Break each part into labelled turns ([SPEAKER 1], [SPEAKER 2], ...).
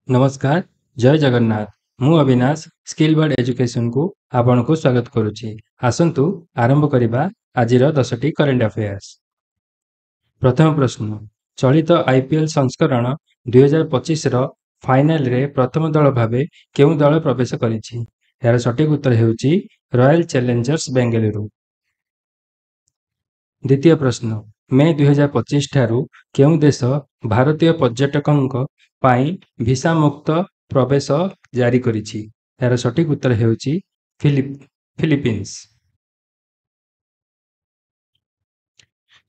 [SPEAKER 1] नमस्कार जय जगन्नाथ मु अविनाश स्किल वर्ड एजुकेशन को आपण को स्वागत करुच्ची। आसंतु आरंभ करिबा आजिर 10टी करेंट अफेयर्स। प्रथम प्रश्न, चलित आईपीएल संस्करण 2025 रो फाइनल रे प्रथम दल भावे केउ दल प्रवेश करिछि? यार सटीक उत्तर हेउची रॉयल चैलेंजर्स बेंगलुरु। द्वितीय प्रश्न, मे 2025 ठारू केउ देश भारतीय पर्यटकंक पाई भिसा मुक्त प्रवेश जारी करिछि? यार सटीक उत्तर हेउची फिलिपीन्स।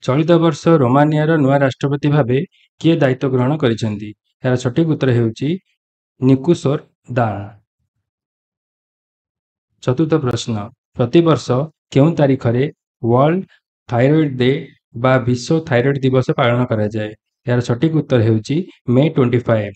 [SPEAKER 1] चलित वर्ष रोमानियार नुआ राष्ट्रपति भावे किए दायित्व ग्रहण करिसेंती? यार सटीक उत्तर हेउची निकुसोर दान। चतुर्थ प्रश्न, प्रति वर्ष केउ तारीख रे वर्ल्ड थायराइड डे बा विश्व थायराइड दिवस पालन करा जाए? यार सटीक उत्तर हेउची मे 25।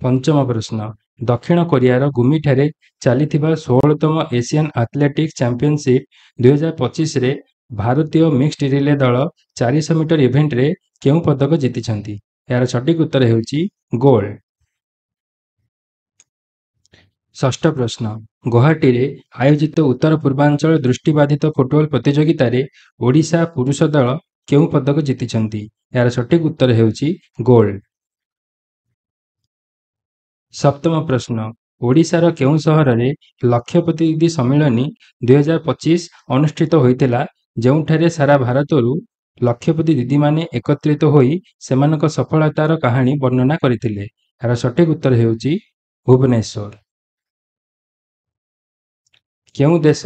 [SPEAKER 1] पंचम प्रश्न, दक्षिण कोरियार गुमी ठारे चलीथिबा 16तम एशियन एथलेटिक्स चैंपियनशिप 2025 रे भारतीय मिक्स्ड रिले दल 400 मीटर इवेंट रे केउ पदक जीतिछंती? यार सटीक उत्तर हेउची गोल्ड। षष्ठ प्रश्न, गुवाहाटी रे आयोजित उत्तर पूर्वांचल दृष्टिबाधित फुटबॉल प्रतियोगिता रे ओडिशा पुरुष दल केउ पदक जीतिछंती? यार सटीक उत्तर हेउची गोल्ड। सप्तम प्रश्न, ओडिशार केउ सहर रे लक्षपति दीदी सम्मेलनी 2025 अनुष्ठित होइतिला जेउठारे सारा भारतरू लक्षपति दीदी माने एकत्रित होई सेमानक सफलतार कहानी वर्णना करथिले? यार सटीक उत्तर हेउची भुवनेश्वर। केउ देश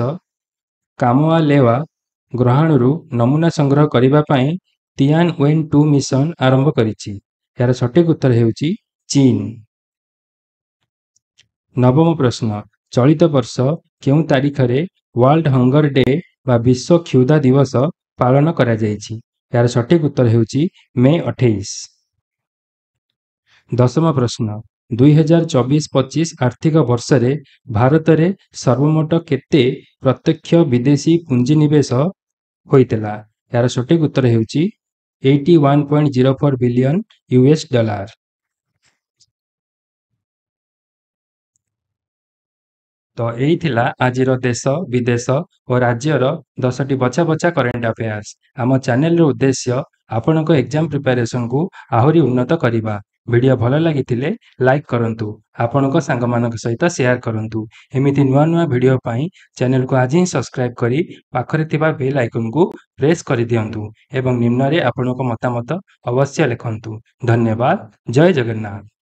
[SPEAKER 1] कामोआ लेवा ग्रहाणुरू नमूना संग्रह करिबा पई तियानवेन-2 मिशन आरंभ करिछि? यार सटीक उत्तर हेउची चीन। नवम प्रश्न, चलित वर्ष केउ तारीख रे वर्ल्ड हंगर डे बा विश्व क्षुधा दिवस पालन करा जायछि? यार सटीक उत्तर हेउची मे 28। दशम प्रश्न, 2024-25 आर्थिक वर्ष रे भारत रे सर्वमोट केते प्रत्यक्ष विदेशी पुंजी निवेश होइतिला? यार सटीक उत्तर हेउची 81.04 बिलियन यूएस डॉलर। तो यही थिला आजिर देश विदेश और राज्यर 10टी बछा बछा करेंट अफेयर्स। आम चैनल रो उद्देश्य आपनक एग्जाम प्रिपरेशन को आहुरी उन्नत करिबा। वीडियो भल लागिथिले लाइक करंतु, आपनक सांग मानक सहित शेयर करंतु। एमिति नुआ नुआ वीडियो पाई चैनल को आज ही सब्सक्राइब करी पाखरे थिबा बेल आइकन को प्रेस करि दियंतु एवं निम्न रे आपनक मतामत अवश्य लिखंतु। धन्यवाद। जय जगन्नाथ।